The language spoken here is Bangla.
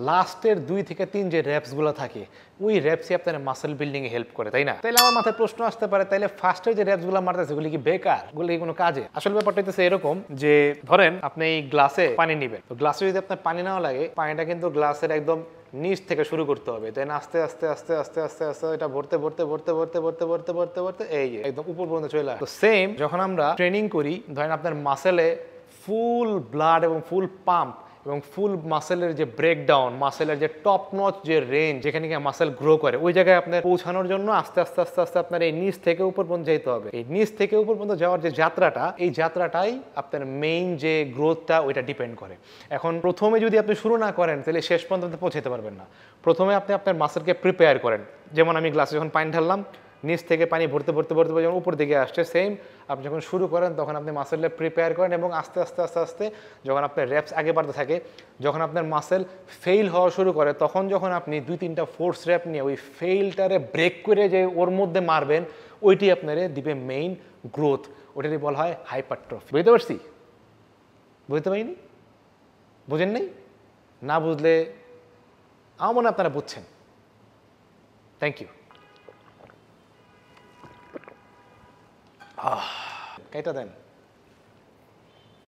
লাস্টের 2 থেকে 3 যে র্যাপসগুলো থাকে ওই র্যাপসই আপনার মাসেল বিল্ডিংয়ে হেল্প করে, তাই না? তাইলে আমার মাথায় প্রশ্ন আসতে পারে, তাইলে ফার্স্টের যে র্যাপসগুলো মারতেছে ওগুলি কি বেকার, ওগুলি কি কোনো কাজে? আসলে ব্যাপারটা হচ্ছে এরকম যে ধরেন আপনি এই গ্লাসে পানি নেবেন, তো গ্লাসে যদি আপনার পানি নেওয়া লাগে, পানিটা কিন্তু গ্লাসের একদম নিচ থেকে শুরু করতে হবে, দেন আস্তে আস্তে আস্তে আস্তে আস্তে আস্তে এটা ভরতে ভরতে ভরতে ভরতে ভরতে ভরতে ভরতে ভরতে এই যে একদম উপর পর্যন্ত চলে আসে। তো সেম যখন আমরা ট্রেনিং করি, ধরেন আপনার মাসেলে ফুল ব্লাড এবং ফুল পাম্প এবং ফুল মাসেলের যে ব্রেকডাউন, মাসেলের যে টপ নচ যে রেঞ্জ যেখানে গিয়ে মাসেল গ্রো করে, ওই জায়গায় আপনার পৌঁছানোর জন্য আস্তে আস্তে আস্তে আস্তে আপনার এই নিচ থেকে উপর পর্যন্ত যেতে হবে। এই নিচ থেকে উপর পর্যন্ত যাওয়ার যে যাত্রাটা, এই যাত্রাটাই আপনার মেইন যে গ্রোথটা ওইটা ডিপেন্ড করে। এখন প্রথমে যদি আপনি শুরু না করেন তাহলে শেষ পর্যন্ত পৌঁছাতে পারবেন না। প্রথমে আপনি আপনার মাসেলকে প্রিপেয়ার করেন, যেমন আমি গ্লাসে যখন পানি ঢাললাম, নিচ থেকে পানি ভরতে ভরতে ভরতে যখন উপর দিকে আসছে, সেম আপনি যখন শুরু করেন তখন আপনি মাসেলটা প্রিপেয়ার করেন এবং আস্তে আস্তে আস্তে আস্তে যখন আপনার র্যাপস আগে বাড়তে থাকে, যখন আপনার মাসেল ফেইল হওয়া শুরু করে, তখন যখন আপনি 2-3টা ফোর্স র্যাপ নিয়ে ওই ফেইলটারে ব্রেক করে যে ওর মধ্যে মারবেন, ওইটি আপনারে দিবে মেইন গ্রোথ। ওটারই বলা হয় হাইপারট্রফি। বুঝতে পারছি? বুঝতে পারিনি? বুঝেন নাই? না বুঝলে আমার মনে হয় আপনারা বুঝছেন। Thank you. কেটে দেন।